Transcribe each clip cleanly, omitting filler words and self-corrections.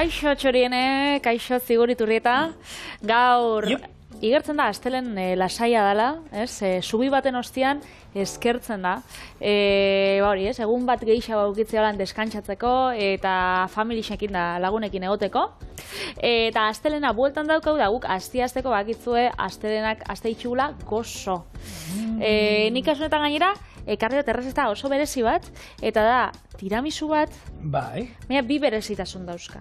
Kaixo txoriene, kaixo ziguriturrieta, gaur igertzen da astelen lasaia dela, zubi baten ostean eskertzen da. Hori, egun bat gehiago aukitzea lan deskantsatzeko eta familixekin da lagunekin egoteko. Eta astelena bueltan daukau da guk aste-asteko bakitzue astelenak aste itxugula gozo. Nik kasunetan gainera, ekarri dut errezeta oso berezi bat, eta da tiramisu bat, baina bi berezitasun dauzka.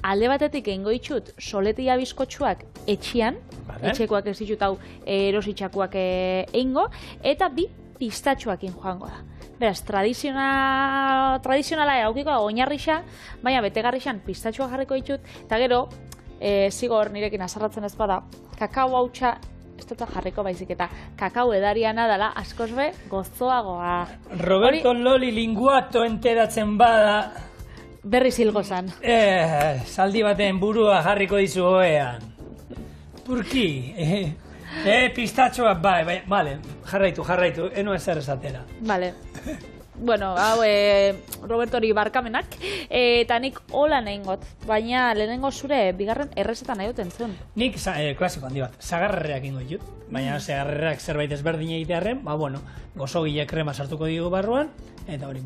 Alde batetik egingo ditut soletia bizkotxuak etxian, etxekoak ez ditut hau erositxakoak egingo, eta bi pistatxoakin joango da. Beraz, tradizionala eraukiko da oinarrixa, baina betegarrixan pistatxoa jarriko ditut, eta gero, zigor nirekin azarratzen ez bada, kakao hautsa ez dut jarriko baizik eta kakao edariana dela askoz be gozoagoa. Roberto Loli linguato enteratzen bada. Berri zilgo zan. Zaldi baten burua jarriko dizu hoean. Purki. Pistatxoa, bale, jarraitu, eno ezer esatera. Bale. Bueno, hau Robertori barkamenak, eta nik hola nehingot, baina lehenengo zure bigarren errezetan nahi duten zuen. Nik klasiko handi bat, zagarrerreak ingo ditut, baina zagarrerreak zerbait ezberdin egitearen, gozogile krema sartuko digu barruan, eta hori,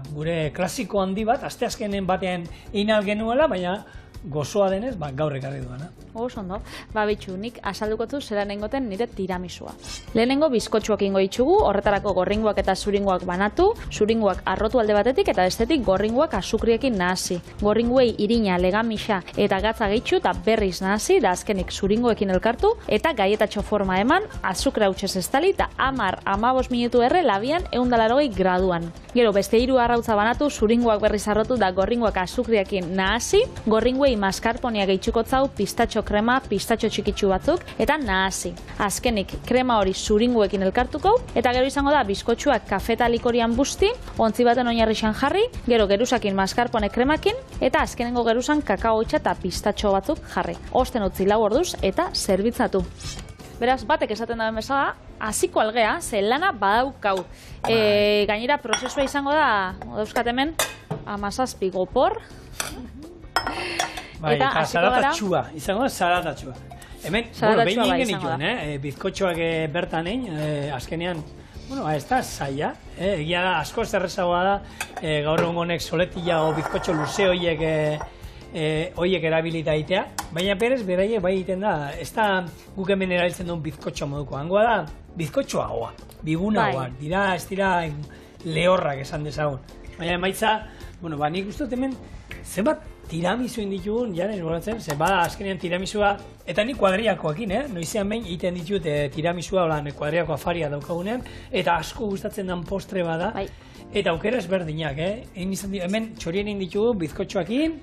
gure klasiko handi bat, asteazkenen batean inal genuela, baina gozoa denez, gaur ekarri duena. Oso ondo. Bitxu, nik asaldukotu zera nengoten nire tiramisua. Lehenengo bizkotxuak ingo ditugu, horretarako gorringoak eta zuringoak banatu, zuringoak arrotu alde batetik eta bestetik gorringoak azukriekin nahasi. Gorringuei irina, legamisa eta gatza gehitxu eta berriz nahasi, da azkenik zuringoekin elkartu, eta gaietatxo forma eman, azukra hutxez estali eta 10-15 minutu erre labian 180 graduan. Gero, beste 3 arrautza banatu, zuringoak berriz arrotu da gorringoak azukriekin nahasi, gorringuei maskarponia gehitxuko zau, pistatxo krema, pistatxo txikitsu batzuk, eta nahasi. Azkenik, krema hori zuringuekin elkartuko, eta gero izango da bizkotxuak kafeta likorian busti, ontzi baten oinarrixan jarri, gero geruzakin maskarpone kremakin, eta azkenengo geruzan kakao hotxa eta pistatxo batzuk jarri. Osten utzi 4 orduz eta zerbitzatu. Beraz, batek esaten da bezala, hasiko algea, ze lana badaukau. Gainera, prozesua izango da, dauzkat hemen, 17 gopor. Eta zaratatxua, izango da zaratatxua. Hemen, behin ingen dituen, bizkotxoak bertan egin, azkenean, ez da zaila, egia da, asko zerrezagoa da, gaur egun honek soletila o bizkotxo luze horiek erabilita egitea, baina berez, beraiek bai egiten da, ez da guk hemen erabiltzen duen bizkotxo moduko, hangoa da, bizkotxoagoa, bigunagoak, dira, ez dira lehorrak esan dezagun. Baina emaitza, nik uste hemen, zenbat tiramisu inditugun, jaren horatzen, ze bada azkenean tiramisua, eta nik kuadriakoakin, noizean behin egiten ditut tiramisua, kuadriako afaria daukagunean, eta asko gustatzen den postre bada, eta aukera ezberdinak, hemen txorien inditugu bizkotxoakin,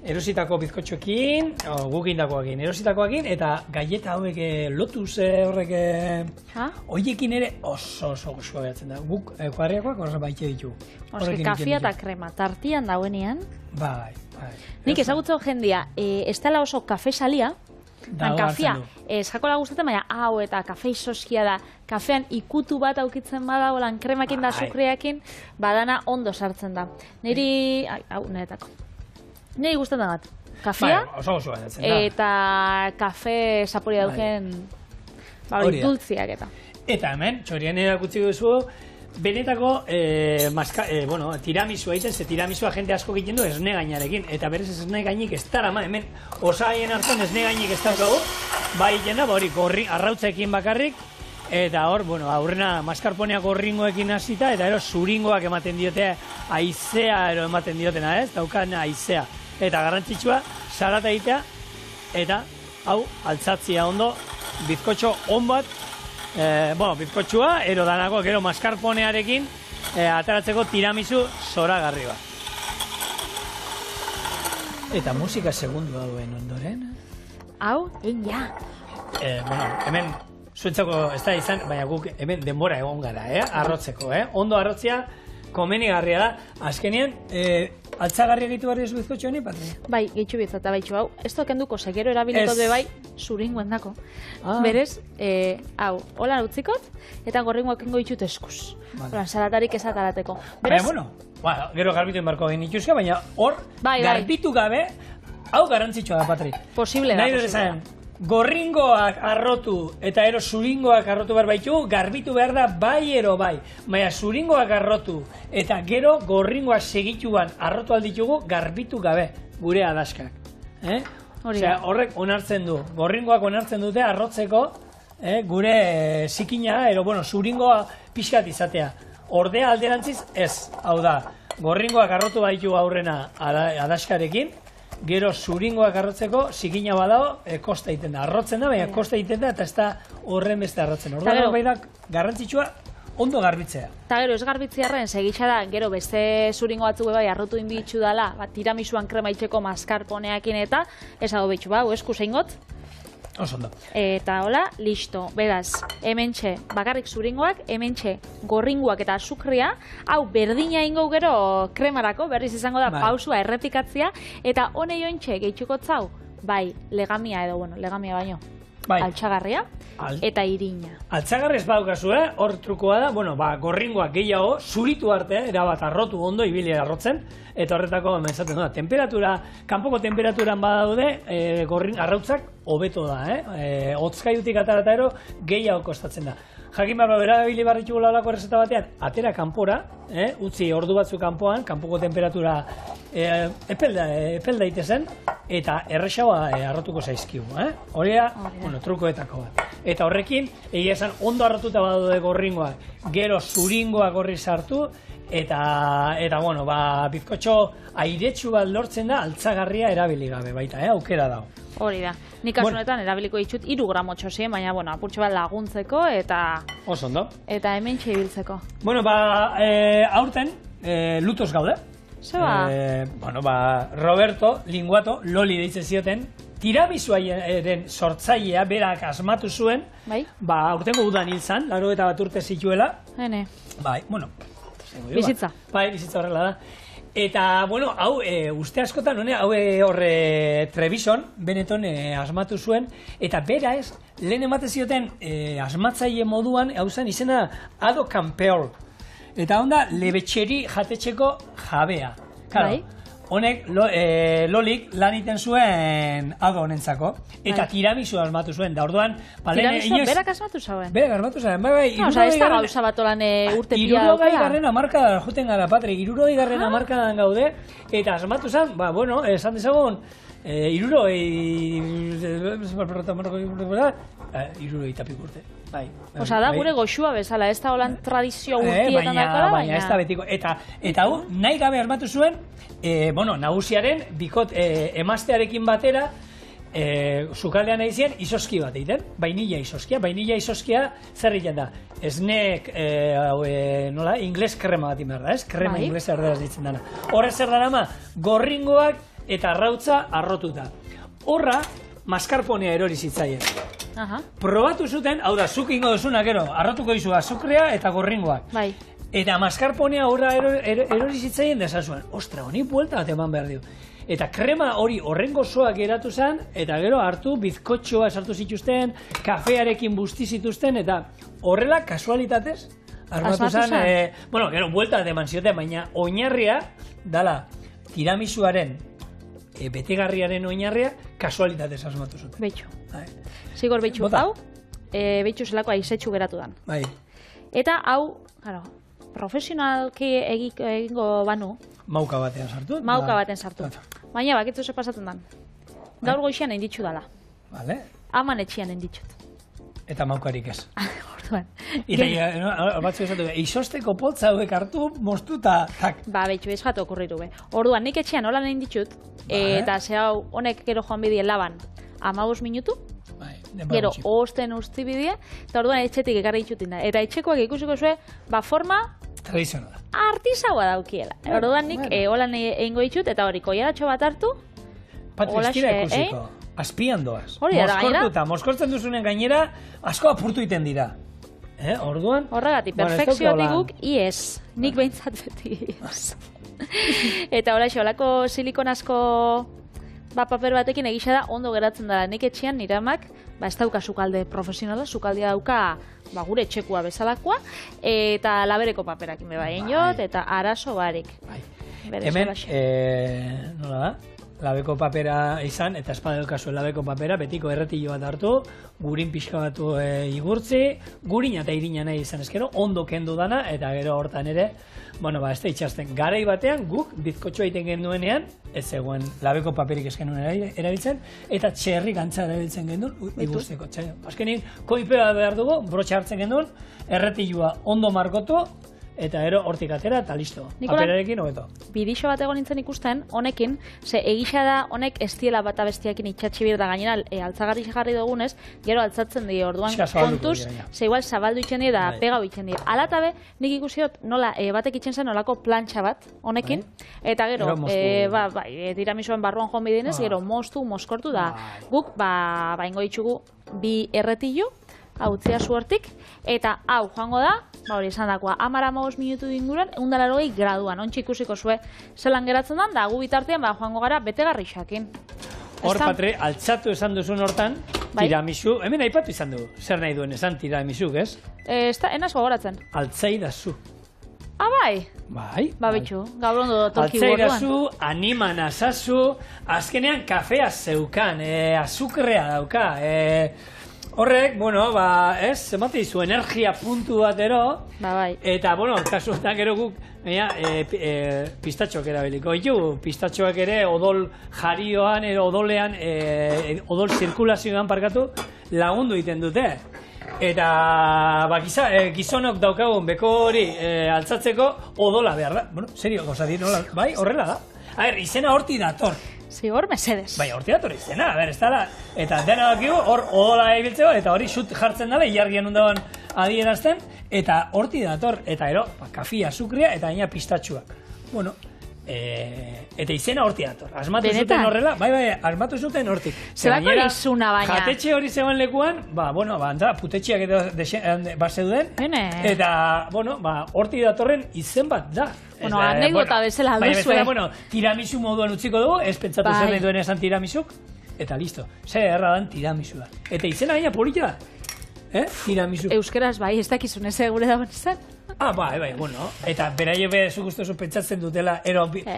erositako bizkotxoekin, gukindakoakin, erositakoakin, eta galleta hauek Lotus horrek hoiekin ere oso goxua behatzen da. Guk kuadriakoak horre baite ditugu. Kafia eta krema, tartian dauenean. Bai. Nik ezagutzen jendia, ez dela oso kafe salia, kafia, eskakola gustatzen, baina hau eta kafe isoskia da, kafean ikutu bat aukitzen bada, olan kremakin da azukreakin, badana ondo sartzen da. Niri, niretako. Niri gustatzen bat, kafia, eta kafe saporia duken dultziak eta. Eta hemen, txorien erakutsi duzu, benetako tiramisua egiten, ze tiramisua jente asko egiten du esne gainarekin, eta berez esne gainik ez dara, hemen osaien hartzen esne gainik ez daukagu, bai egiten da, arrautzekin bakarrik, eta hor, aurrena maskarponeak gorringoekin hasita, eta ero zuringoak ematen diote, aizea ero ematen diotena, daukan aizea. Eta garrantzitsua, zarata egitea, eta hau, altzatzia ondo, bizkotxo on bat, bizkotxua, ero danako, gero maskarponearekin, ataratzeko tiramisu zoragarri bat. Eta musika segundua duen ondoren. Hau, ja. Hemen, zuentzako ez da izan, baina guk hemen denbora egon gara, arrotzeko, ondo arrotzia, komenigarria da, azkenean, altzagarria gehitu barri ez bizkotxo honi, Patri? Bai, gehitxu bizata, baitxu hau. Ez tokenduko segero erabiliko de bai, zuringoen dako. Berez, hau, hola utzikot, eta gorringoak ingo ditut eskuz. Hola, salatarik ez atarateko. Baina, gero garbituen barko egin ituzka, baina hor, garbitu gabe, Hau garantzitsua da, Patri. Posible da, posible. Gorringoak arrotu eta ero zuringoak arrotu behar baitu, garbitu behar da bai ero bai. Baina zuringoak arrotu eta gero gorringoak segituan arrotu alditugu garbitu gabe gure adaskak. Horrek onartzen du, gorringoak onartzen dute arrotzeko gure zikina, zuringoa pixkat izatea. Ordea alderantziz ez, hau da, gorringoak arrotu baitu aurrena adaskarekin, gero zuringoak arrotzeko, zikina badao, kosta egiten da. Arrotzen da, baina kosta egiten da, eta ez da horren beste arrotzen. Orduan bai da, garrantzitsua ondo garbitzea. Eta gero, ez garbitzearen, segitxa da, gero beste zuringo batzuk bai arrotu inbitxu dela, tiramisuan krema itxeko maskarponeakin eta, ez hau behitxu, esku zeingot. Osondo. Eta hola, listo. Beraz, hementxe bakarrik zuringoak, hementxe gorringoak eta azukria, hau berdina ingo gero kremarako, berriz izango da pausua errepikatzea, eta honei ointxe gehitxuko zau, bai, legamia edo, legamia baino, altxagarria eta irina. Altxagarri ez badaukazu, hor trukoa da, gorringoak gehiago, zuritu arte, erabat arrotu ondo, ibili arrotzen, eta horretako, menzaten da, kanpoko temperaturan badaude, arrautzak hobeto da, hotzkaiutik atarata ero, gehiago kostatzen da. Jakin behar berabili barritxugu laulako errezeta batean, atera kanpora, utzi ordu batzu kanpoan, kanpoko temperatura epel daitezen, eta errexaua arrotuko zaizkigu. Hori da, trukoetako bat. Eta horrekin, egia esan, ondo arrotuta badaude gorringoak, gero zuringoak horri sartu, eta bizkotxo airetsu bat lortzen da, altzagarria erabili gabe baita, aukera dago. Hori da. Nik kasunetan erabiliko ditut 3 gramo txosi, baina apurtxo bat laguntzeko eta... Oso ondo. Eta hemen txebiltzeko. Aurten, lutos gaude. Zeba? Roberto Linguato, Loli deitzen zioten, tiramisuaren sortzailea berak asmatu zuen, aurtengo udan hil zan, 81 urte zituela. Hene. Bizitza. Bizitza horrela da. Eta, hau, uste askotan, hau horre Trebison, Benetton asmatu zuen, eta bera ez, lehen ematen zioten asmatzaile moduan, hau zen izena Ado Campeol. Eta onda, lebetxeri jatetxeko jabea. Honek, Lolik lan iten zuen Ado honentzako, eta tiramisu asmatu zuen, da orduan... Tiramisu berak asmatu zuen? Berak asmatu zuen, bai. Ez da gauza bat olan urte pila daukela. 60 hamarkadan juten gara, Patri, 60 hamarkadan gaude, eta asmatu zen, esan dezagun, 60 urte. Osa da, gure goxua bezala, ez da holan tradizio urtietan daukala, baina ez da betiko. Eta hau, nahi gabe armatu zuen, nagusiaren, bikot emaztearekin batera, sukaldean nahi ziren, izoski bat egiten, vainilla izoskia, zer egiten da? Esnek, ingles krema bat behar da, ez? Krema ingles erderaz ditzen dana. Horra zer dara ma, gorringoak eta arrautza arrotuta. Horra, maskarponea erori zitzaien. Probatu zuten, hau da, zuk ingo duzuna, gero, arrotuko dizu azukrea eta gorringoak. Eta maskarponea horra erori zitzaien desazuen. Ostra, honi buelta bat eman behar dio. Eta krema hori horrengo zoak geratu zen, eta gero hartu bizkotxoa sartu zituzten, kafearekin busti zituzten, eta horrela kasualitatez armatu zen. Gero, buelta bat eman zioten, baina oinarria dala tiramisuaren betegarriaren oinarria kasualitatez asmatu zuten. Beitxu. Zigor beitxu hau, beitxu zelako aizetxu geratu dan. Eta hau, profesionalki egingo banu. Mauka batean sartu. Baina bakitzu ze pasatzen dan. Gaur goixian enditxu dala. Aman etxian enditxut. Eta maukarik ez. Orduan. Batzu esatu, izosteko potza hauek hartu, moztuta. Beitxu, ez jatu okurriru be. Orduan, nik etxean holan enditxut, eta ze hau honek gero joan bidien laban 15 minutu, gero osten usti bidie, eta orduan etxetik ekarri ditxutin da. Eta etxekoak ikusiko zuen, forma tradizionala. Artisaua daukiela. Orduan nik holan egingo ditxut, eta hori koiaratxo bat hartu. Patrizkira ikusiko. Azpian doaz. Moskortzen duzunen gainera, asko apurtu iten dira. Orduan... Horregatik, perfekzioatik guk, iez. Nik behintzat beti iez. Eta holako silikon asko paper batekin egisa da ondo geratzen dara. Nik etxean nire amak, ez dauka sukalde profesionala, sukaldia dauka gure etxekua bezalakoa, eta labereko paperakin bebaien jot, eta arazo barik. Hemen, nola da? labeko papera izan, eta espadeukazu labeko papera, betiko erretillo bat hartu, gurin pixka batu igurtzi, gurina eta irina nahi izan ezkero, ondo kendu dana, eta gero hortan ere, bueno, ez da itxasten. Garai batean, guk bizkotxoa egiten genuenean, ez zegoen labeko paperik ez genuen erabiltzen, eta txerrik antza erabiltzen genuen, igurtzeko. Azkenin, koipea behar dugu, brotxa hartzen genuen, erretilloa ondo margotu, eta ero hortik atera eta listo. Paperarekin hobeto. Bidixo bat egon nintzen ikusten, honekin, ze egisa da honek ez diela bata bestiakin itxatxi bir da gainera altzagarri jarri dugunez, gero altzatzen di orduan kontuz, ze igual zabaldu itzen di da pegau itzen di. Alatabe, nik ikusiot nola batek itzen zen nolako plantxa bat honekin, eta gero, tiramisuen barruan joan bidinez, gero mozkortu da. Guk, ingo ditugu bi erretillo, hau utzia zuertik, eta hau joango da, hori esan dakoa, 10-15 minutu dinguran, 180 graduan, ontsi ikusiko zue zelan geratzen dan, da gu bitartean joango gara betegarri xakin. Hor, Patri, altzatu esan duzun hortan, tiramisu, hemen aipatu izan du, zer nahi duen esan tiramisuk, ez? Enaz gogoratzen. Altzaidazu. Bai? Bai. Bitxu, gaur ondo toki borduan. Altzaidazu, animan azazu, azkenean kafea zeukan, azukrea dauka, horrek, zemate izu energia puntu bat ero, eta, kasu eta gero guk, pistatxoak erabiliko ditu, pistatxoak ere odol jarioan, odolean, odol zirkulazioan parkatu, lagundu egiten dute. Eta, gizonok daukagun beko hori altzatzeko odola behar da. Serio, gozati, bai, horrela da. Izena horti dator. Zigor, mesedes. Bai, horti dator izena, ez dara. Eta dena dakigu, hor odola ebiltzeko, eta hori sut jartzen dara, ilargian undaban adierazten, eta horti dator, eta ero, kafia, azukria, eta gaina pistatxuak. Eta izena horti dator. Asmatu zuten horrela, asmatu zuten hortik. Zelako izuna baina. Jatetxe hori zegoen lekuan, putetxiak bazeuden, eta, horti datorren izen bat da. Anekdota bezala duzue. Tiramisu moduan utziko dugu, ez pentsatu zer nahi duen esan tiramisuk, eta listo. Zer erra dan tiramisua. Eta izena gaina polita da. Tiramisu. Euskeraz ez dakizun ez gure dagoen izan. Eta beraie zuk ustezu pentsatzen dutela,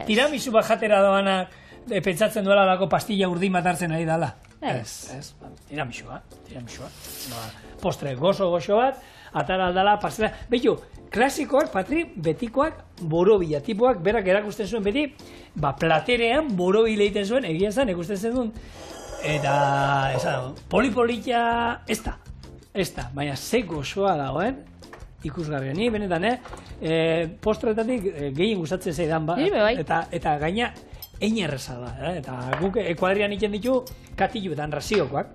tiramisu bat jatera doanak pentsatzen duela lako pastilla urdin bat hartzen ari dela. Ez, tiramisua. Postre gozo bat, atara aldala, pastela. Behitu, klasikoak, Patri, betikoak, borobila tipoak, berak erakusten zuen beti, platerean borobila egiten zuen, egia esan, ikusten zen duen, eta, polipolitia, ez da, baina ze gozoa dagoen, ikusgarria, ni benetan, postretatik gehien gustatzen zaidan, eta gaina, egin erreza da, eta guk kuadrian egiten ditu katilluetan raziokoak,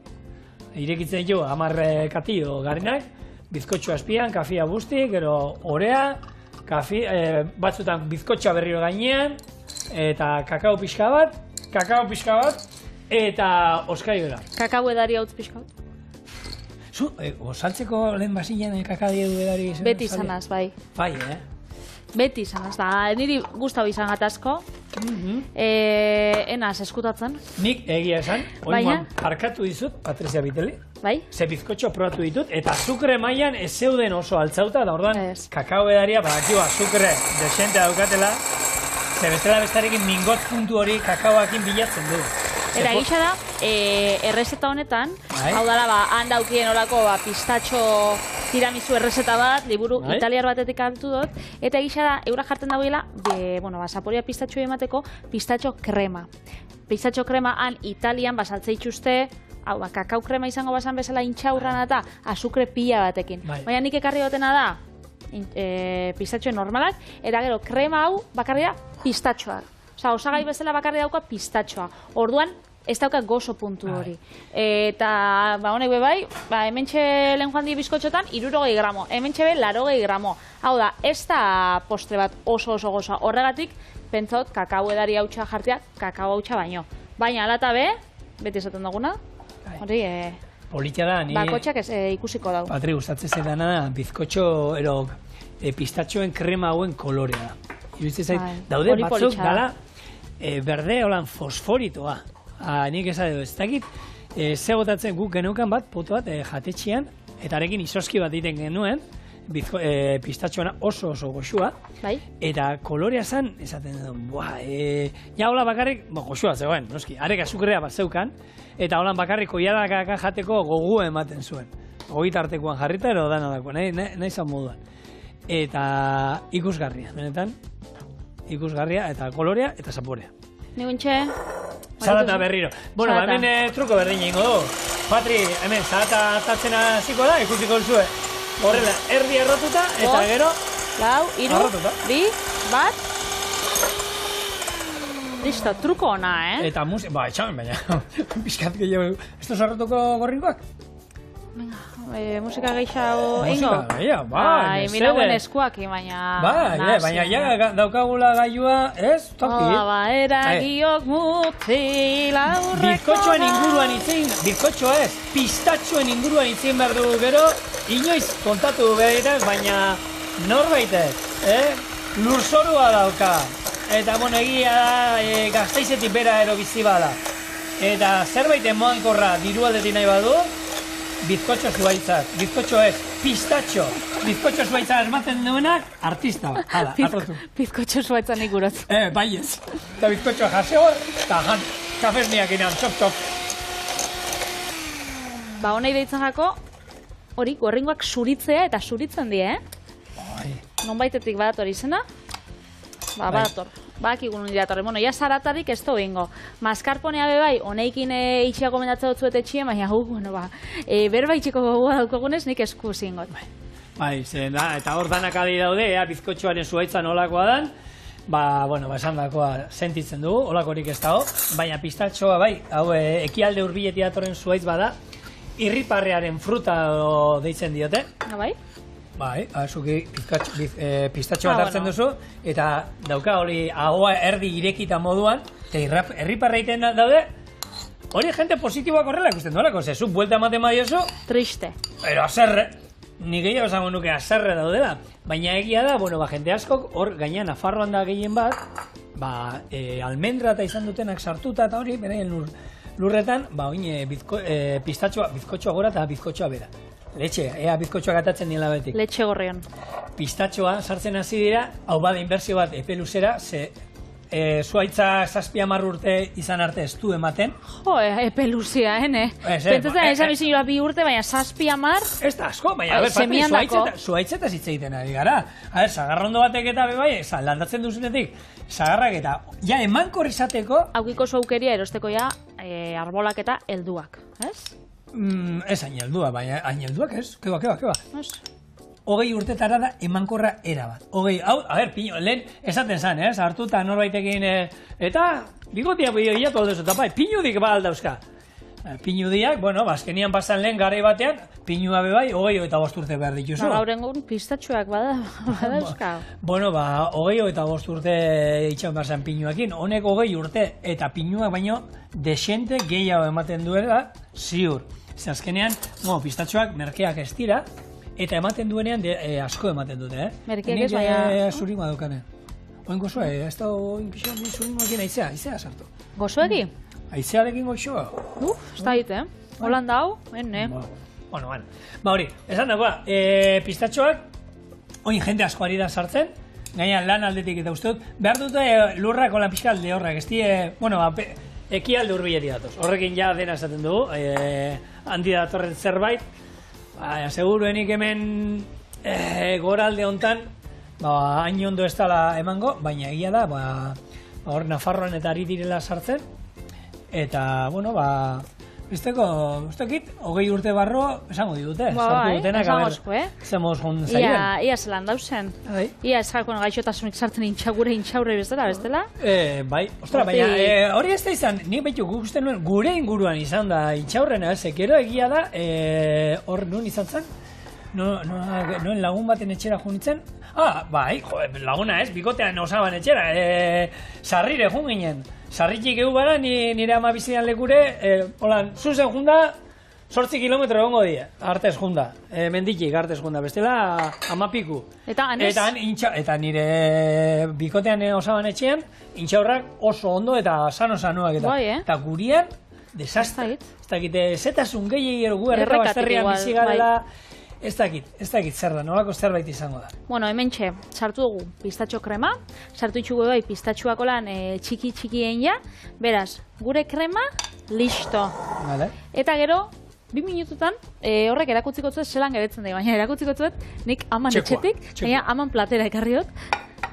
irekitzen ditu 10 katillo garinak, bizkotxo azpian, kafia busti, gero orea, batzutan bizkotxa berriro gainean, eta kakao pixka bat, eta oskari bera. Kakao edari hautz pixka bat? Zu, osaltzeko lehen basilean kakao edari? Beti izanaz, bai. Bai, Beti izanaz, da, niri gustau izan gatazko, enaz eskutatzen. Nik egia esan, oingoan parkatu dizut, Patricia Viteli, ze bizkotxo probatu ditut, eta azukre mailan ez zeuden oso altzauta, da orduan kakao edaria, badakio azukre desente daukatela, ze bestela bestarekin mingot puntu hori kakaoakin bilatzen du. Eta gisa da, errezeta honetan, hau dala, handaukien olako pistatxo tiramisu errezeta bat, liburu italiar batetik hartu dut, eta gisa da, eura jartzen dagoela, zaporia pistatxo emateko, pistatxo krema. Pistatxo krema han Italian basaltze itxuste, hau, kakao krema izango basan bezala intxaurran eta azukre pila batekin. Baina nik ekarri gotena da, pistatxo normalak, eta gero, krema hau bakarri da pistatxoak. Osa, osagai bezala bakarri dauka pistatxoa. Orduan, ez dauka gozo puntu hori. Eta, honek bebai, hementxe lehen joan di bizkotxotan, 60 gramo. Hementxe be, 80 gramo. Hau da, ez da postre bat oso gozoa. Horregatik, pentsaot, kakao edari hautsa jartia, kakao hautsa baino. Baina, alata be, beti esaten duguna, hori, politia da, ni... bakotxak ikusiko dago. Patri, gustatzen zedana, bizkotxo, pistatxoen krema hauen kolorea. Iruditzen zait, daude batzuk dala, berde holan fosforitoa. Nik esan ez dakit, ze botatzen guk geneukan bat, poto bat, jatetxean, eta arekin izoski bat egiten genuen, pistatxoana oso goxua, Bai. eta kolorea zan, esaten dut, ja hola bakarrik, goxua zegoen, noski, arek azukrea bat zeukan, eta holan bakarrik koiarak jateko gogu ematen zuen. Ogitartekoan jarrita ero danadako, nahi zan moduan. Eta ikusgarria, benetan, ikusgarria, eta kolorea, eta zaporea. Niguntxe? Salata berriro. Bueno, hemen truko berdin ingo du. Patri, hemen, salata hartatzen hasiko da, ikusiko zuen. Horrela, erdi errotuta, eta gero... Lau, iru, bi, bat... Listo, truko ona, Eta etxamen baina, pizkat gehiago... Esto sarrotuko gorrinkoak? Venga, musika gehiago ingo? Musika gehiago, bai, minauen eskuak, baina... Baina ja daukagula gailua, ez? Toki. Eragiok mutzi laurreko... Bizkotxoen inguruan itzein, bizkotxoa ez, pistatxoen inguruan itzein behar dugu gero, inoiz kontatu behar, baina norbaitek, lurzorua dauka. Eta, egia da, Gasteizetik bera ero bizi bada. Eta zerbait emankorra dirualdetik nahi badu, bizkotxo zuaitzak, bizkotxo ez, pistatxo. Bizkotxo zuaitzak asmatzen duenak, artista. Hala, atrotu. Bizkotxo zuaitzak nik urot. Bai ez. Eta bizkotxo jaseo, eta kafesniak inan, txop. Honei deitzen jako, hori, gorringoak suritzea eta suritzen die, nonbaitetik badator izena? Badator. Bakigun uniratorre. Ja zaratarik ez ingo. Maskarponea bebai, honeikin itxia gomendatzea dut zuet etxien, baina berba itxiko gogoa daukagunez nik esku zingot. Bai, eta hor danak adi daude, bizkotxoaren zuaitza nolakoa dan, esan dakoa sentitzen dugu, holakorik ez dago, baina pistatxoa bai, hau ekialde hurbiletik datorren zuaitz bada, irriparrearen fruta deitzen diote. Bai? Bai, zuki pistatxo bat hartzen duzu, eta dauka hori ahoa erdi irekita moduan, eta herriparreiten daude, hori jente positiboak horrela ikusten duelako, zezu, buelta ematen badiozu... Triste. Pero aserre, ni gehiago esango nuke aserre daudela, baina egia da, jente askok, hor gainean Nafarroan da gehien bat, almendra eta izan dutenak sartuta eta hori, beraien lurretan, bizkotxoa gora eta bizkotxoa bera. Letxe, bizkotxoak atatzen nila betik. Letxe gorrion. Pistatxoa sartzen hasi dira, hau bada inbertsio bat epe luzera, zuaitza 7-10 urte izan arte ez du ematen. Jo, epe luzea, Pentsatzen esan bizin 2 urte, baina 7-10... Ez da asko, baina, zuaitzetaz hitz egiten ari gara. Zagarrondo batek eta bebai, landatzen duzunetik, zagarrak eta, emankor izateko... Aukiko zaukeria erosteko arbolak eta helduak, ez? Ez hain heldua, baina hain helduak ez? Keba. 20 urtetara da emankorra erabat. 20, lehen esaten zan, hartu eta norbaitekin, eta bigotia bilatu aldezu, eta bai, pinudik ba aldauzka. Pinudiak, azkenian pasan lehen garai batean, pinua bebai, 25 urte behar dituzu. Gaur egun pistatxoak badauzka. 25 urte itxan behar zen pinuakin, honek 20 urte, eta pinuak baino desente gehiago ematen duela, ziur. Azkenean, pistatxoak merkeak ez dira, eta ematen duenean asko ematen dute, Merkeak ez baina... Nik zurima daukane. Oin gozoa, ez da oin pixan zurimakin aizea sartu. Gozoegi? Aizearekin gozoa. Ez da hit, Holanda hau, Bueno. Hori, esan dagoa, pistatxoak, oin jende asko ari da sartzen, gainean lan aldetik eta uste dut, behar dute lurrak olan pixka alde horrak, ez die, ekialde hurbiletik datoz. Horrekin ja dena esaten dugu, handi datorren zerbait, seguruenik hemen goralde hontan, hain ondo ez dela emango, baina egia da, hor Nafarroan eta ari direla sartzen, eta, Bizteko, ustekit, 20 urte barro, esango ditute, sartu dutenak, zemoz jun zaien. Ia zelan dauzen. Ia ez jakon gaixotasunik sartzen intxaurre bestela? Bai, ostra, baina hori ez da izan, nik behitu gusten nuen, gure inguruan izan da intxaurrena, zekero egia da, hor nun izan zen, noen lagun baten etxera junitzen, bai, laguna ez, bikotean osaban etxera, sarrire jun ginen. Sarritik egu bara, nire ama bizidan lekure, zuzen junda, 8 kilometro egongo die, artez junda, menditik artez junda, bestela amapiku. Eta anez? Eta nire bikotean osaban etxean, intxaurrak oso ondo eta sano-sanoak eta. Eta gurian, desastre. Ez dakite, zetasun gehiagero gu erreka bazterrian bizi garela, ez dakit zer da, nolako zerbait izango da. Bueno, hementxe, sartu dugu pistatxo krema, sartu itxugu bai pistatxoak olan txiki-txikien ja, beraz, gure krema, listo. Vale. Eta gero, 2 minututan, horrek erakutziko zuet, zelan geretzen da, baina erakutziko zuet, nik aman etxetik, baina aman platera ekarriot,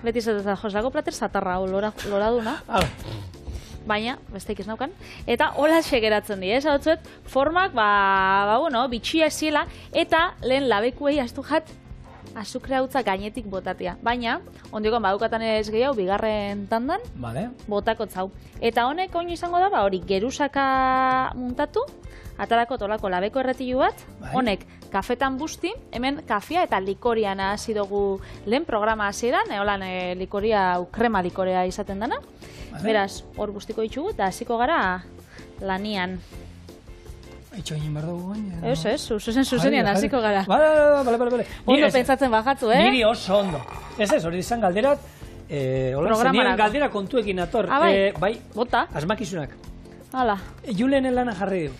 beti zatetan, joslako plater zatarra, lora duna. Baina, besteik ez naukan, eta hola geratzen di, hau zuet, formak, bitxia ziela, eta lehen labekuei astu jat, azukre hautza gainetik botatia. Baina, ondiokan badukatan ez gehiago, bigarren tandan, botako zau. Eta honek oin izango da, hori gerusaka muntatu, atarako tolako labeko erretilu bat, honek kafetan busti, hemen kafea eta likorian hasi dugu lehen programa hasieran, holan likoria, krema likorea izaten dana. Beraz, hor bustiko ditugu eta hasiko gara lanian. Itxo egin behar dugu baina. Zuzenean hasiko gara. Bale. Ondo pentsatzen bajatzu, Niri oso ondo. Ez, hori izan galderat, zenian galdera kontuekin ator. Bai, bota. Asmakizunak. Hala. Julen lana jarri du.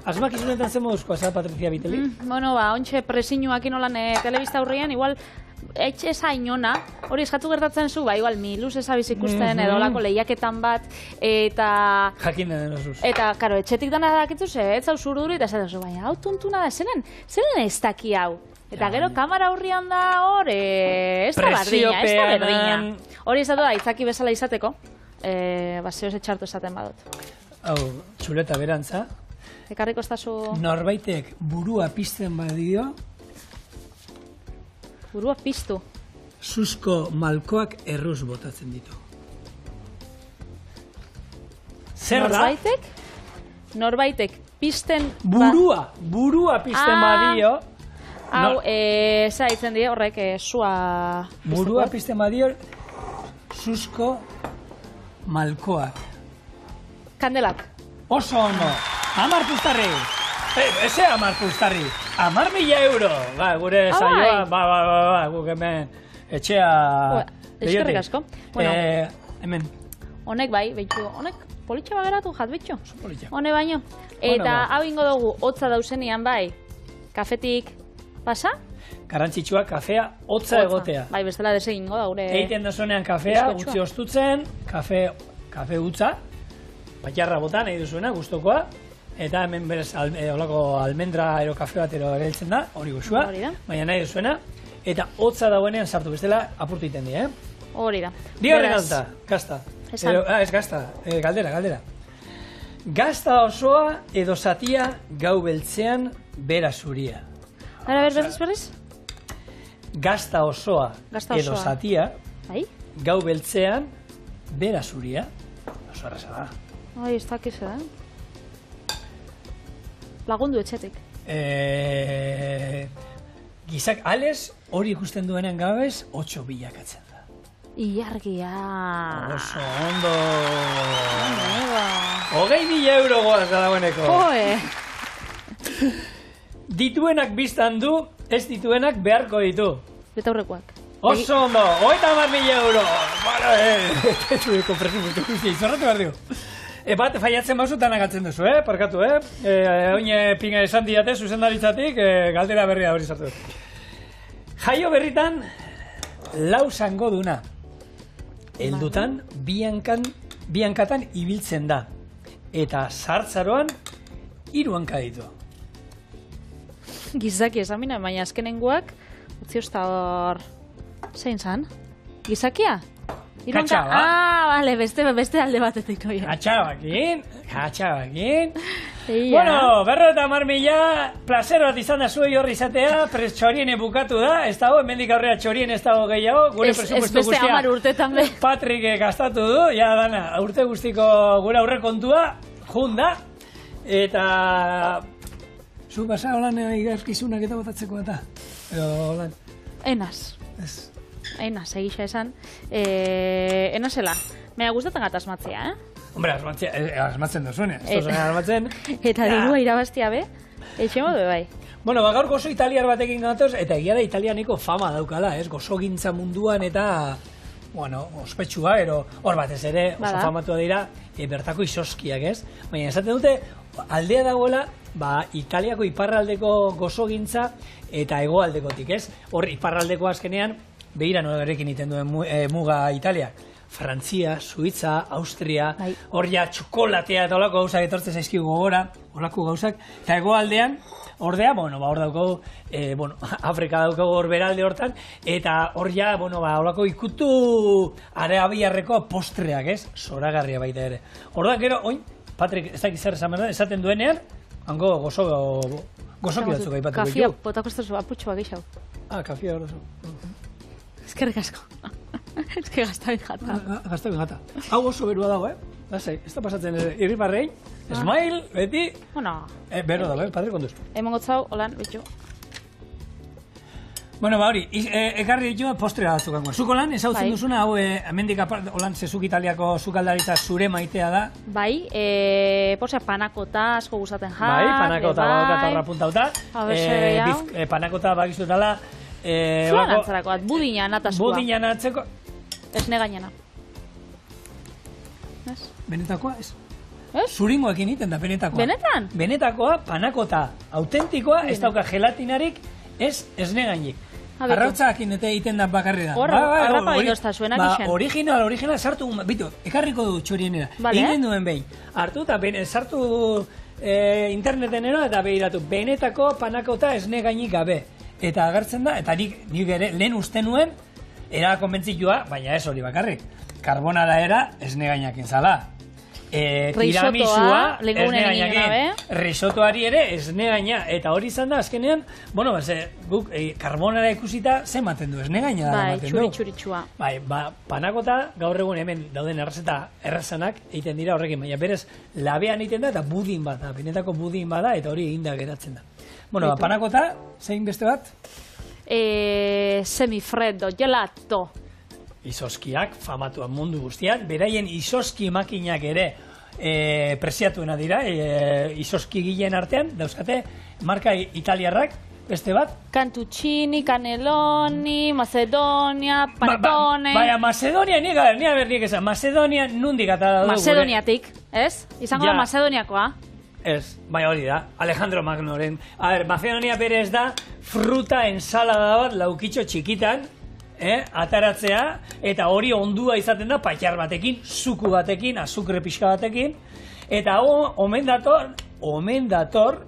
Asmakizunetan zen moduzkoa, zara Patricia Viteli? Bueno, ontxe presinuak inolan telebista aurrian, igual, eza inona, hori eskatu gertatzen zu, igual, miluz ezabiz ikusten, edo olako lehiaketan bat, eta... Jakin den osuz. Eta, karo, etxetik dana dakitu ez hau zurduri, eta esatzen zu, baina, hau tuntuna da, zenen ez daki hau. Eta gero, kamara aurrian da hor, ez da berdina. Hori esatu da, itzaki bezala izateko, zehoz etxartu esaten badut. Hau, txuleta berantza. Ekarriko estazu... Norbaitek burua pizten badio... Burua piztu. Susko malkoak erruz botatzen ditu. Zer da? Norbaitek pizten... Burua pizten badio... Hau, zaitzen die horrek sua... Burua pizten badio... Susko malkoak. Kandelak. Oso ondo. 10 puztarri. Eze 10 puztarri. 10.000 euro. Gure saioa, guk hemen etxea... Eskerrik asko. Hemen. Honek bai, behitxu, honek politxe bageratu jat behitxu. Hone baino. Eta hau ingo dugu, hotza dauzenian bai, kafetik pasa? Garrantzitsua, kafea hotza egotea. Bai, bestela desegingo da gure... Eiten dazunean kafea, utzi ostutzen, kafe hutza, batxarra bota nahi duzuena, gustokoa, eta hemen berez olako almendra ero kafe bat ero erailtzen da, hori guzua, baina nahi duzuena, eta hotza dauenean sartu, bestela apurtu iten di, Hori da. Bigarren gazta. Ez gazta, galdera. Gazta osoa edo zatia gau beltzean bera zuria. Ara, berriz? Gazta osoa edo zatia gau beltzean bera zuria. Oso arrasa da. Ai, ez dakiz, Lagundu etxetik. Gizak ales hori ikusten duenean gabez 8 bilakatzen da. Iargia. Oso ondo. 20.000 euro goaz da dagoeneko. Dituenak biztan du, ez dituenak beharko ditu. Betaurrekoak. Oso ondo, 30.000 euro. Ez dueko presupuesto guztia, izorratu behar dugu. Bat, faiatzen bauzutan agatzen duzu, parkatu, Oine pinga esan diate, zuzendaritzatik, galdera berria hori sartu. Jaio berritan, lau zango duna. Heldutan, biankatan ibiltzen da. Eta sartzaroan, 3 hanka ditu. Gizaki esamina, baina azkenenguak, utzi osta hor... Zein zan? Gizakia? Katxaba. Bale, beste alde batetik noia. Katxabakin. Bueno, 50.000, placer bat izan da zuei horri izatea, txoriene bukatu da, ez dago, hemendik aurrera txorien ez dago gehiago, gure presupuesto guztia. Ez beste 10 urtetan be. Patrik gastatu du, ja dana, urte guztiko gure aurrekontua, junda, eta... Zu basa holan igazkizunak eta botatzeko eta? Edo holan? Enaz. Egisa esan. Enazela. Mea gustatzen gata asmatzea, Hombre, asmatzen duzune. Asmatzen. Eta dirua irabaztia be. Etxe modu bai. Bueno, gaur gozo italiar batekin gatoz, eta egia da italianeko fama daukala, gozo gintza munduan eta... Bueno, ospetsua, hor batez ere, oso famatua dira, bertako izoskiak, Baina esaten dute, aldea dagoela, Italiako iparraldeko gozogintza eta hegoaldekotik, ez? Hor, iparraldeko azkenean, behira norekin iten duen muga Italiak. Frantzia, Suitza, Austria, hor ja txokolatea eta olako gauzak etortzen zaizkigu gogora, olako gauzak, eta hegoaldean, ordea, hor daukagu, Afrika daukagu hor beralde hortan, eta hor ja, olako ikutu arabiarreko postreak, ez? Zoragarria baita ere. Orduan, gero, oin, Patrik, ez dakit zer esaten duenean, hango gozoki batzuk aipatuko ditu. Kafia potako ez duzu, aputxoa geixau. Kafia hor duzu. Eskerrik asko. Ez que gaztabin jata. Gaztabin jata. Hau oso berua dago, Lasai, ez da pasatzen irriparrein. Smile, beti. Bueno. Bero da, Patrik, onduz. Eman gotzau, holan, betxo. Bueno, hori, ekarri ditu postrea batzuk gangoa. Zuko lan, ezautzen duzuna, hau, hemendik holan, zezuk Italiako zukaldaritza zure maitea da. Bai, posea panakota asko gustatzen jat. Bai, panakota badaukat horra puntauta. Panakota bakizutala. Zuan antzarako, budina natasua. Budina natzeko. Ez negainena. Benetakoa, ez? Zuringoekin iten da, benetakoa. Benetan? Benetakoa, panakota, autentikoa, ez dauka gelatinarik, ez negainik. Arrautzakin eta egiten da bakarri da. Arrapa gaitozta zuenak isen. Original sartu, bitu, ekarriko du txorienera. Egin duen behin. Hartu eta sartu internetenera eta behiratu. Benetako panakota ez negainik gabe. Eta agertzen da, eta nik ere lehen uste nuen, era konbentzitua, baina ez hori bakarrik. Karbonara era ez negainak zala. Tiramisua ez negainakin. Risotoari ere ez negaina. Eta hori izan da, azkenean, guk karbonara ikusita zenbaten du, ez negaina da. Bai, txuri-txuritsua. Bai, panakota gaur egun hemen dauden errezeta errazanak egiten dira horrekin, baina berez labean egiten da eta budin bat da, benetako budin bada eta hori eginda geratzen da. Panakota, zein beste bat? Semifreddo, gelato. Izoskiak, famatuan mundu guztian, beraien izoski makinak ere preziatuena dira, izoski gileen artean, dauzkate, marka italiarrak, beste bat? Cantuccini, Cannelloni, Macedonia, Panettone... Baina, Macedonia, nik esan, Macedonia nundik ata da. Macedoniatik, ez? Izango da Macedoniakoa. Ez, bai hori da, Alejandro Magnoren. Macedonia berez da, fruta ensalada bat laukitxo txikitan, ataratzea, eta hori ondua izaten da patxar batekin, zuku batekin, azukre pixka batekin, eta omen dator,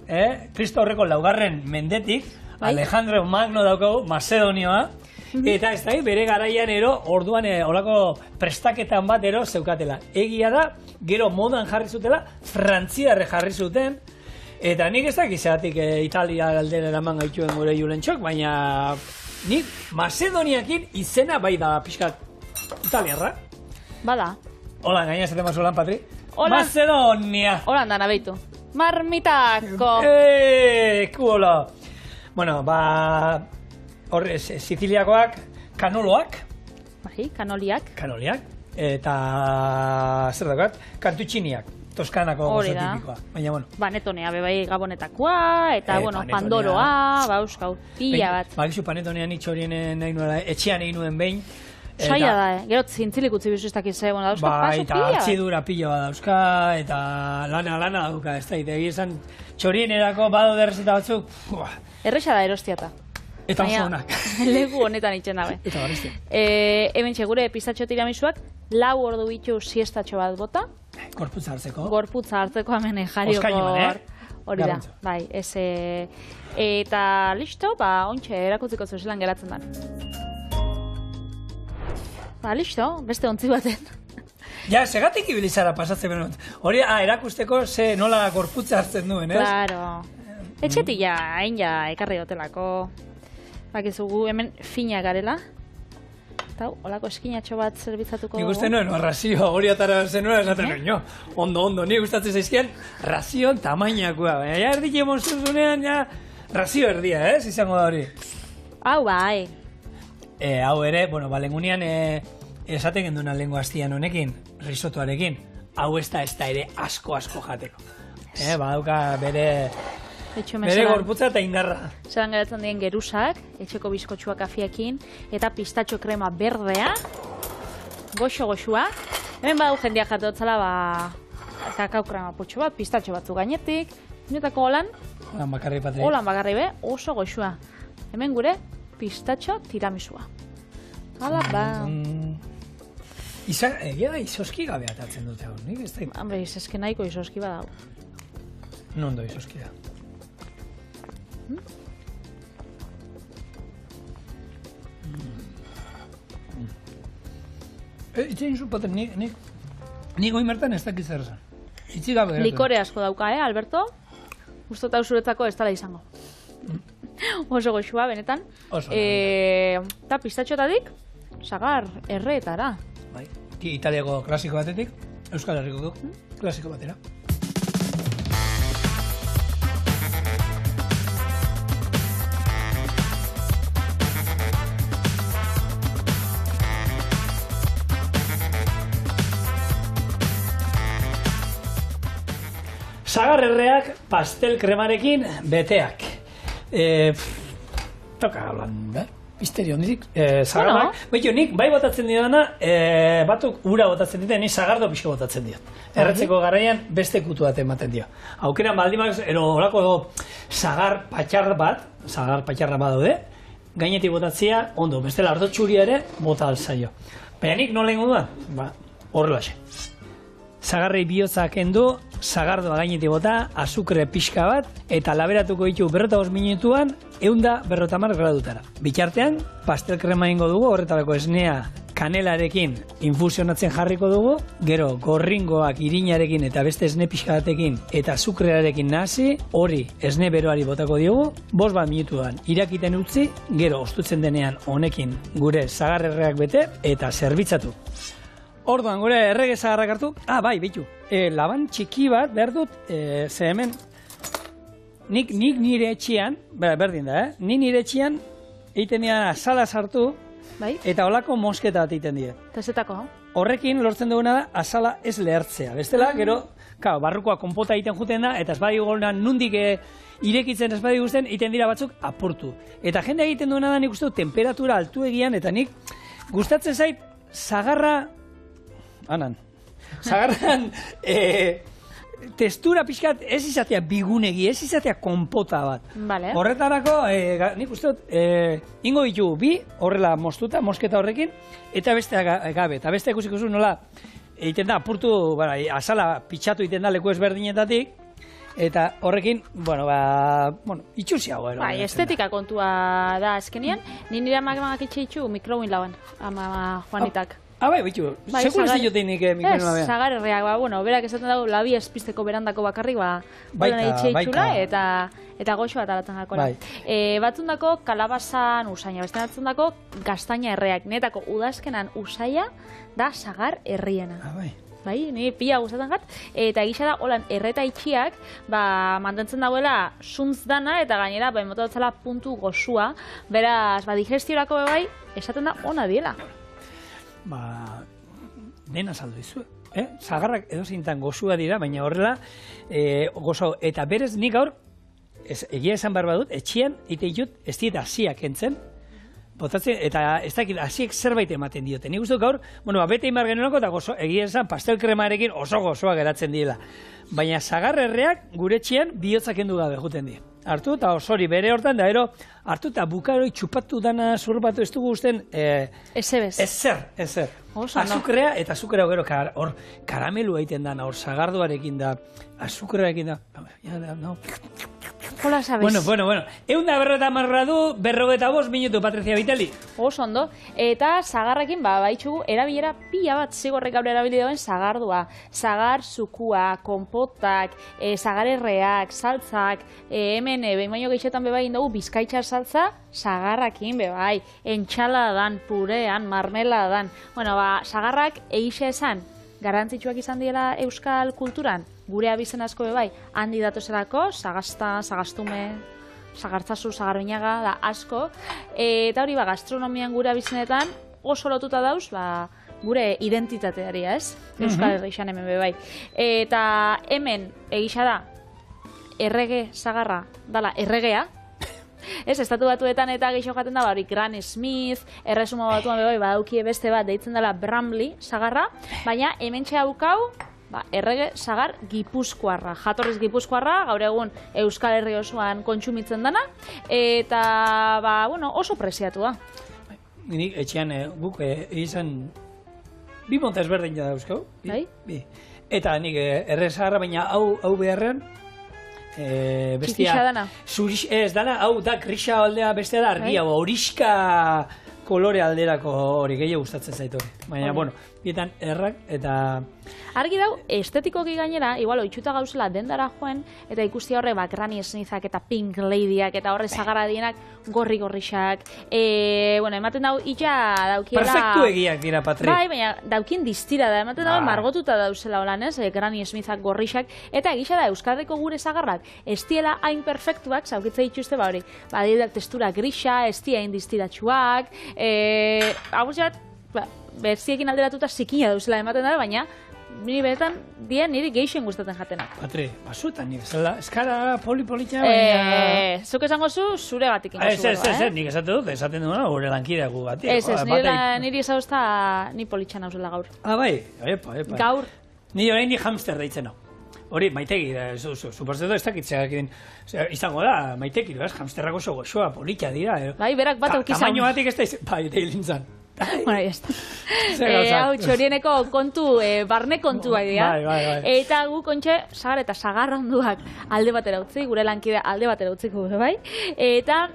Kristo horreko laugarren mendetik, Alejandro Magno daukagu, Macedonioa, eta ez da, bere garaian orduan olako prestaketan bat zeukatela. Egia da, gero modan jarri zutela, frantziarre jarri zuten, eta nik ez dakizeatik Italia aldera eraman gaituen gure julentxok, baina nik Macedoniakin izena bai da pixkat italiarra. Bada. Hola, gaina zaten mazulan, Patri. Macedonia. Hola, dana behitu. Marmitako. Kuola. Bueno, horre, Siciliakoak, kanoloak. Bai, kanoliak. Kanoliak. Eta, zer dagoat, Cantucciniak. Toskanako gozo tipikoa. Baina, bueno. Panetonea, bebai gabonetakoa, eta, Pandoroa, euskau, pila bat. Bakizu Panetonea nitxorien nahi nuela, etxean egin nuen behin. Saia da, gero zintzilik utzi bizu ez dakiz, dauzka paso pila. Eta hartzidura pila bat dauzka, eta lana dauka, ez da, egizan txorienerako bado derrezeta batzuk. Erresa da erostiata. Eta oso honak. Legu honetan itxen dabe. Eta barrizte. Hemen txegure pistachio tiramisuak, 4 ordu bitu siestatxo bat bota. Gorputza hartzeko. Gorputza hartzeko hemen jariokor. Hori da, bai. Eta listo, ontxe erakutziko zuzelan geratzen da. Listo, beste ontzi baten. Ja, segatik ibilizara pasatzen benut. Hori, erakusteko nola gorputza hartzen duen, ez? Claro. Etxetik hain ekarri dotelako. Bakizugu hemen fina garela. Eta holako eskinatxo bat zerbitzatuko. Nik uste nuen, razio hori atara zenuen esaten nuen, ondo, nik gustatzen zaizkian, razio tamainakoa. Baina, ja erdik emon zuzunean, razio erdia, izango da hori. Hau bai. Hau ere, lengunean esaten genduna lengua hastian honekin, risotoarekin, hau ez da ere asko jateko. Badauka bere gorputza eta indarra. Zeran geratzen dien gerusak, etxeko bizkotxua kafiakin, eta pistatxo krema berdea, goxo-goxua. Hemen badu jendia jateotzala, kakao krema putxo bat, pistatxo batzu gainetik, nietako holan, Holan holan bakarri be, oso goxua. Hemen gure pistatxo tiramisua. Hala ba. Egia da izoski gabe atatzen dute hau, nik ez da... Hambre, izazke nahiko izoski badau. Nondo izoski da. Itzen zu, paten, nik goi mertan ez dakit zer zen. Itzi gabe. Likore asko dauka, Alberto? Gustota zuretzako ez dela izango. Oso goxua, benetan. Oso. Eta pistatxotatik, sagar erreetara. Bai, Italiako klasiko batetik, Euskal Herriko klasiko batera. Sagar erreak pastel kremarekin beteak. Toka hablan, misterio hondik. Sagarrak, behitu, nik bai botatzen didana, batuk ura botatzen dite, nik sagardo pixko botatzen diot. Erretzeko garaian beste kutu bat ematen dio. Aukeran baldimak, horako sagar patxar bat daude, gainetik botatzea, ondo, bestela ardo txuria ere, bota alzaio. Baina nik nola ingo duan? Horrelaxe. Sagarrei bihotza kendu, sagardoa gainetik bota, azukre pixka bat, eta laberatuko ditu 45 minutuan, 150 gradutara. Bitartean, pastel krema ingo dugu, horretarako esnea kanelarekin infusionatzen jarriko dugu, gero gorringoak irinarekin eta beste esne pixka batekin eta azukrearekin nahasi, hori esne beroari botako diogu, 5 minutuan irakiten utzi, gero ostutzen denean honekin gure sagarrerreak bete eta zerbitzatu. Orduan, gure errege zagarrak hartu, bai, behitu, laban txiki bat behar dut, ze hemen, nik nire etxean, berdin da, nik nire etxean egiten dira azala sartu, bai? Eta holako mosketa bat egiten dira. Tezetako? Horrekin lortzen duguna da azala ez lehertzea. Bestela, gero, barrukoa konpota egiten juten da, eta ez badi golan nundik irekitzen ez badi guztien, egiten dira batzuk apurtu. Eta jende egiten duena da nik uste temperatura altu egian, eta nik gustatzen zait, zagarran, testura pixkat ez izatea bigunegi, ez izatea konpota bat. Vale. Horretarako, nik uste dut, ingo ditugu bi, horrela mostuta, mosketa horrekin, eta bestea gabe. Eta bestea ikusiko zu nola, egiten da, apurtu, azala pitxatu egiten da leku ezberdinetatik, eta horrekin, itxusiago. Bai, estetika kontua da azkenian, nire amak itxe itxu mikrobin lauan, ama Juanitak. Bai, bitu, sekur ez dioten nik mikroena behan. Sagar erreak, berak esaten dago, labi espizteko berandako bakarrik, itxeitxula eta goxo bat alatzen jakora. Batzundako kalabazan usaina, beste batzundako gaztaina erreak, netako udazkenan usaia da sagar erriena. Bai, ni pila gustatzen gat, eta egisa da, holan, erreta itxiak, mantentzen dagoela suntz dana, eta gainera, mota dutzela puntu goxua, beraz, digestiorako bai, esaten da ona diela. Dena saldu izu. Zagarrak edozintan goxua dira, baina horrela, gozo, eta berez nik gaur, egia esan behar badut, etxian, ite ditut, ez dieta hasiak entzen, botatzen, eta ez dakit, hasiek zerbait ematen diote. Nik uste gaur, bete imar genuenako, eta gozo, egia esan, pastel kremarekin oso gozoa geratzen diela. Baina zagarrerreak gure etxian bihotzak endu gabe juten di. Hartu eta osori bere hortan, da ero, hartu eta bukaroi txupatu dana zurbatu ez dugu usten... Ezer. Azukrea eta azukrea gero, hor karamelu egiten dana, hor zagardoarekin da, azukrearekin da... Hola, sabes. Bueno. 150 du, 45 minutu, Patricia Vitali. Oso ondo. Eta zagarrekin, baitxugu, erabilera pila bat zigorrek gaur erabili dauen zagardua. Zagar zukua, konpotak, zagarerreak, saltzak, hemen, behin baino gehixetan bebai indagu, bizkaitxar saltza, zagarrakin bebai, entxaladan, purean, marmeladan. Zagarrak egixe esan, garrantzitsuak izan diela euskal kulturan, gure abizen asko bebai, handi datozelako, zagazta, zagaztume, zagartzazu, zagarroinaga, da asko, eta hori gastronomian gure abizenetan oso lotuta dauz, gure identitateari, ez? Euskal Herrixan hemen bebai. Eta hemen egisa da, errege zagarra, dala, erregea, ez, estatu batuetan eta gehiago jaten da, hori Granny Smith, erresuma batuan bebai, badaukie beste bat, deitzen dela Bramley zagarra, baina hemen txea haukau, errege sagar gipuzkoarra, jatorriz gipuzkoarra, gaur egun Euskal Herri osoan kontsumitzen dana, eta oso preziatua. Nik etxean guk izan bi monta ezberdin da dauzkau. Bi. Eta nik errezagarra, baina hau beharrean, txikisa dana? Ez dana, hau da grisa aldea, bestea da argia, horiska kolore alderako hori, gehiago gustatzen zaitu hori. Baina, bietan errak eta... Argi dau, estetikoki gainera, igual, oitxuta gauzela dendara joen, eta ikusti horre, Granny Smithak eta Pink Ladyak, eta horre zagarra dienak gorri-gorrixak. Ematen dau, itxa daukiela... Perfektu egiak dira, Patri. Bai, baina daukien distira da, ematen dau, margotuta dauzela holan, ez? Granny Smithak gorrixak, eta egisa da, Euskadeko gure zagarrak, estiela hain perfektuak, zaukitza dituzte, hori, adibidez testura grisa, estia hain distiratxuak, agurtxat, berziekin alderatuta zikina dauzela ematen da, baina niri benetan niri geixen gustatzen jatenak. Patri, basuetan nik eskara poli-politxa, baina... Zuk esango zu, zure gatik ingo zu. Ez, nik esaten dut, gure lankideak gu batik. Ez, niri esauzta ni politxa nauzela gaur. Bai, epa. Gaur. Ni orain ni hamster deitzen hau. Hori, maitegi, suposetu ez dakitzeak izango da, maiteki, hamsterrak oso goxoa, politxa dira. Bai, berak bat aukizan. Tamaino batik ez da izan, bai, deilintzan. Bueno, ya está. Hau txorieneko kontu, barne kontua idea. Bai. Eta gu kontxe, sagar eta sagarranduak alde batera utzi, gure lankidea alde batera utziko gure, bai? Eta,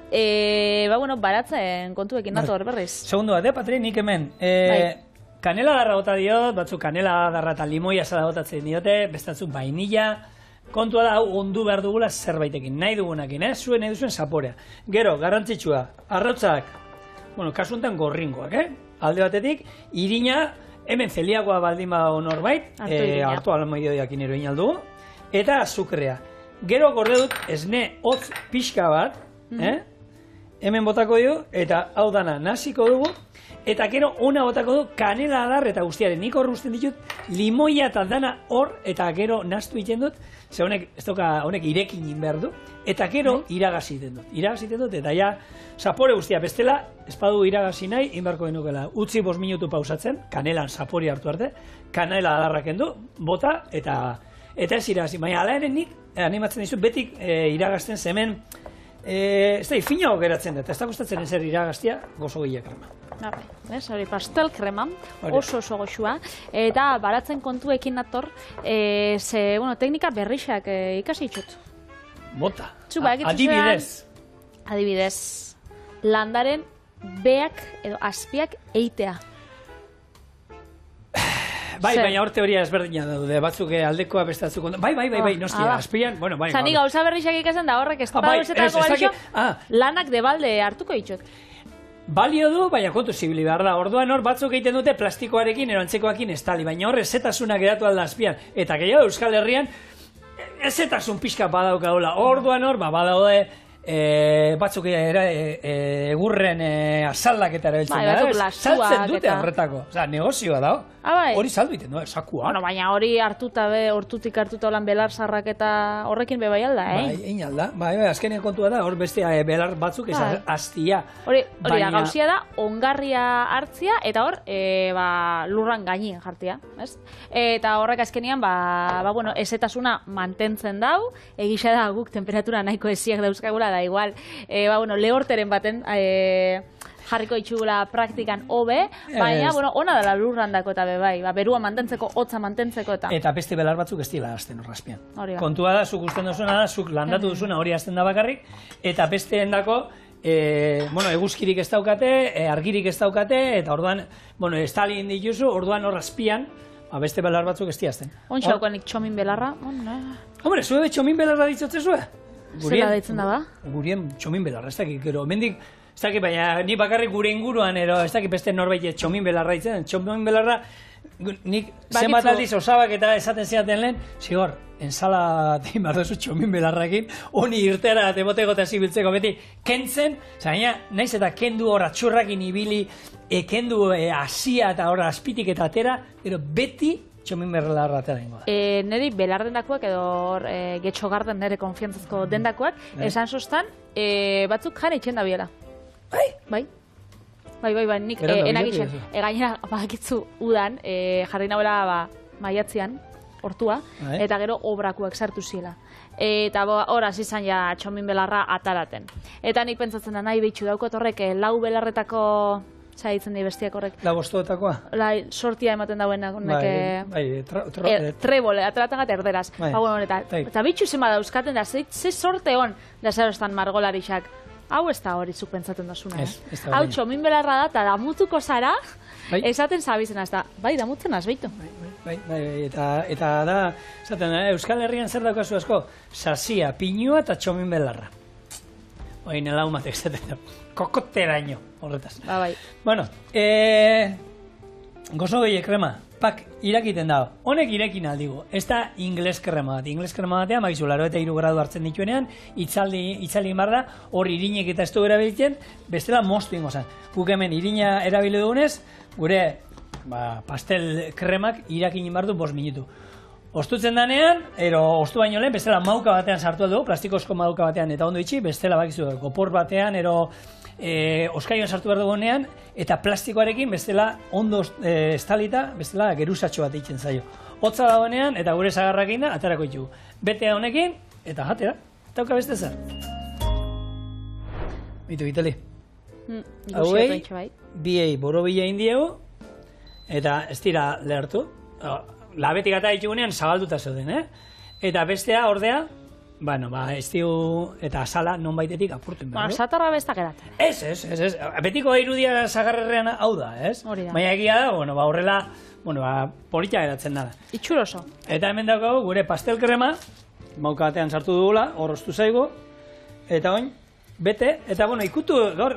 baratzen kontuekin dator berriz. Segundu bat, Patri, nik hemen. Kanela darra bota diot, batzuk kanela darra eta limoia zara botatzen diote, bestatzuk vainilla. Kontua da, hau ondu behar dugula zerbaitekin, nahi dugunakin, zuen nahi duzuen zaporea. Gero, garrantzitsua, arrotzak, kasu honetan gorringoak, alde batetik, irina, hemen zeliakoa baldin badago norbait, hartu alamoidioiakin eroin aldugu, eta azukrea. Gero gorde dut, esne hotz pixka bat, hemen botako dugu, eta hau dana naziko dugu, eta gero ona botako du kanela adar eta guztiaren. Nik hor guztien ditut, limoia eta dana hor, eta gero naztu egiten dut, ze honek irekin behar du, eta gero iragazi egiten dut, eta ja, zapore guztia bestela, espadu iragazi nahi, inbarko genukela, utzi 5 minutu pausatzen, kanelan zapori hartu arte, kanela adarrak endu, bota, eta ez iragazi. Baina ala ere nik, animatzen dizut, betik iragazten zemen, ez da, finago geratzen dut, ez da gustatzen ezer iragaztia, gozo gila krema. Hori pastel krema, oso goxua, eta baratzen kontuekin nator, teknika berrixak ikasi ditut. Bota, adibidez, landaren beak edo azpiak eitea. Bai, baina hor teoria ezberdina daude, batzuk aldekoa bestatzuk ondo. Bai, nostia, azpian, bai. Zani gauza berrixak ikasen da horrek ez da usetako balixo, lanak de balde hartuko ditut. Balio du, baina kontu zibili behar da. Orduan hor batzuk egiten dute plastikoarekin, erantzekoakin estali, baina hor ezetasuna geratu alda azpian. Eta gehiago Euskal Herrian, ezetasun pixka badaukaula. Orduan hor, badaude, batzuk egurren azaldaketa erabiltzen da. Saltzen dute horretako. Negozioa da. Hori saldu iten du, sakua. Baina hori hortutik hartuta olan belar zarrak eta horrekin bebai alda, Bai, egin alda. Bai, azkenean kontua da, hor beste belar batzuk ez aztia. Hori da, gauzia da, ongarria hartzia eta hor lurran gainien jartia. Eta horrek azkenean, ezetasuna mantentzen dau, egisa da guk temperatura nahiko eziak dauzkagula, da igual, lehorteren baten jarriko itxugula praktikan hobe, baina, ona dela lurrandako eta bebai, berua mantentzeko, hotza mantentzeko eta... Eta beste belar batzuk ez dira azten horrazpian. Kontua da, zuk usten duzuna da, zuk landatu duzuna hori azten da bakarrik, eta beste endako, eguzkirik ez daukate, argirik ez daukate, eta orduan, estalin dituzu, orduan horrazpian, beste belar batzuk ez diazten. Ontxaukoanik txomin belarra, Hombre, zue txomin belarra ditzotze zue? Zela deitzen da ba? Gurien txomin belarra, ez dakik, gero, mendik, ez dakit, baina ni bakarrik gure inguruan, ez dakit beste norbait txomin belarra ditzen, txomin belarra, nik zenbat aldiz osabak eta esaten zidaten lehen, zigor, ensala tein behar duzu txomin belarrakin, honi irtera temoteko eta zibiltzeko beti, kentzen, zaina, naiz eta kendu hor atxurrakin ibili, kendu asia eta hor azpitik eta atera, pero beti txomin belarra atera ingo da. Neri belar dendakoak edo getxogarden nire konfiantzazko dendakoak, esan sostan, batzuk jane itxen da biela. Bai, nik enak itxen. Gainera, bakitzu udan, jarri nahuela maiatzean, hortua, eta gero obrakuak sartu ziela. Eta hor hasi izan ja txomin belarra ataraten. Eta nik pentsatzen da nahi behitxu daukot horrek lau belarretako zaitzen di bestiak horrek. La bostoetako? Sortia ematen dauen trebole, ataraten gat erderaz. Eta bitxu zema dauzkaten da, ze sorte hon, da zerostan margolarixak. Hau ez da hori zuk pentsatzen dozuna. Hau txomin belarra da, eta damutuko zara, esaten zabizen azta. Bai, damutzen azbeitu. Eta da, esaten, Euskal Herrian zer daukazu asko? Sasia, pinua eta txomin belarra. Oin, elaumatek zaten, kokoteraino, horretaz. Bai. Bueno, gozo gehiek krema, pak, irakiten dago. Honek irekin aldigu, ez da ingles krema bat. Ingles krema batean, magizu, 83 gradu hartzen dituenean, itzali barra, hor irinek eta ez du erabiltzen, bestela moztu ingo zen. Guk hemen irina erabili dugunez, gure pastel kremak irakin bardu 5 minutu. Ostutzen danean, ostu baino lehen, bestela mauka batean sartu dugu, plastikozko mauka batean eta ondo itxi, bestela bakizu, gopor batean, oskaioan sartu behar dugunean, eta plastikoarekin bestela ondo estalita, bestela geruzatxo bat eitzen zaio. Hotza dagoenean, eta gure zagarrakin da, aterako ditugu. Betea honekin, eta jatera, eta auka beste zer. Bitu, Vitali. Hauei, biei borobila indiegu, eta ez dira lehertu. Labetik gata ditugunean zabalduta zeuden, Eta bestea, ordea, ez digu, eta asala non baitetik apurten behar. Satarra bestak eratzen. Ez. Betiko irudia zagarrerrean hau da, ez? Baina egia da, horrela, politia eratzen dara. Itxuroso. Eta hemen daukagu, gure pastel krema, mauka batean sartu dugula, hor ostu zaigu, eta oin, bete, eta ikutu gaur,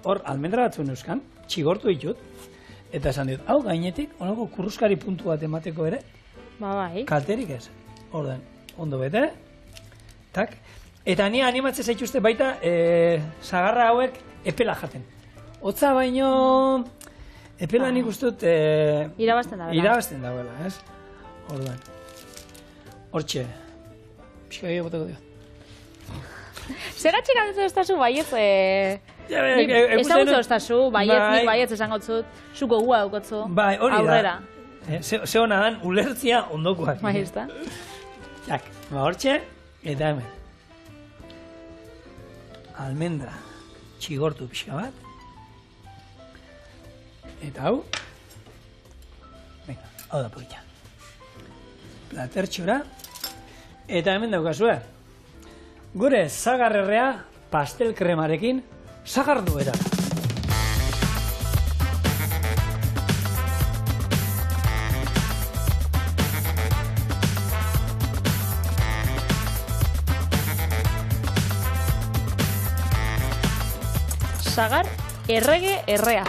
hor almendra batzuen euskan, txigortu ditut, eta esan dit, hau gainetik, honako kurruskari puntu bat emateko ere, kalterik ez, orden, ondo bete, tak, eta ni animatzen zaituzte baita, zagarra hauek epela jaten. Hotza baino, epela nik ustut, irabazten dagoela, ez? Orduan, hortxe, pixka gehiago boteko dio. Segatxik adetu estazu baietz, ezagutzu estazu, nik baietz esango zut, zuko gua daukotzu, aurrera. Ze hona dan, ulertzia ondokoak. Bai, ez da. Jak, hortxe, eta hemen. Almendra txigortu pixka bat. Eta hau. Venga, hau da polita. Platertxora. Eta hemen daukazue. Gure zagarrerrea pastel kremarekin zagardu era. Zagar errege errea.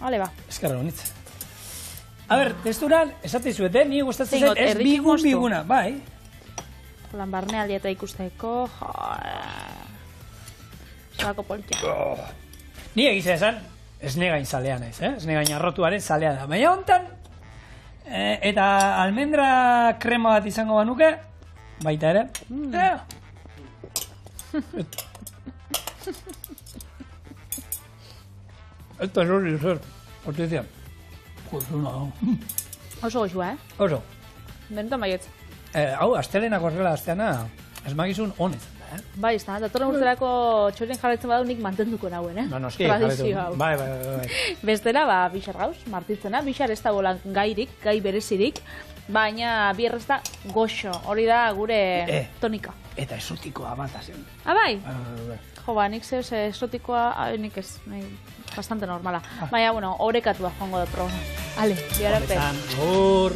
Hale ba. Eskarra honitza. A ber, testuran, esate izuete, ni gustatzen zait, ez biguna, bai. Lan barne aldieta ikusteko, Zalako politia. Ni egiza esan, ez negain zalea naiz, ez negain arrotuaren zalea da. Baina hontan, eta almendra krema bat izango banuke, baita ere. Eta hori zer, hortizia. Oso goxua, Oso. Benetan baietz. Hau, astelenak horrela asteana, esmagizun honez. Bai, ez da, datorren urterako txorien jarretzen badu nik mantenduko nauen, Noski, jarretu. Bai. Bestela, bixar gauz, martitzena, bixar ez da bolan gairik, gai berezirik, baina bierrez da goxo, hori da gure tonika. Eta esotikoa bat azen. Bai? Jo, nik zeu esotikoa, nik ez, bastante normala. Baina, orekatua joango da programa. Ale, bihar arte. Hor.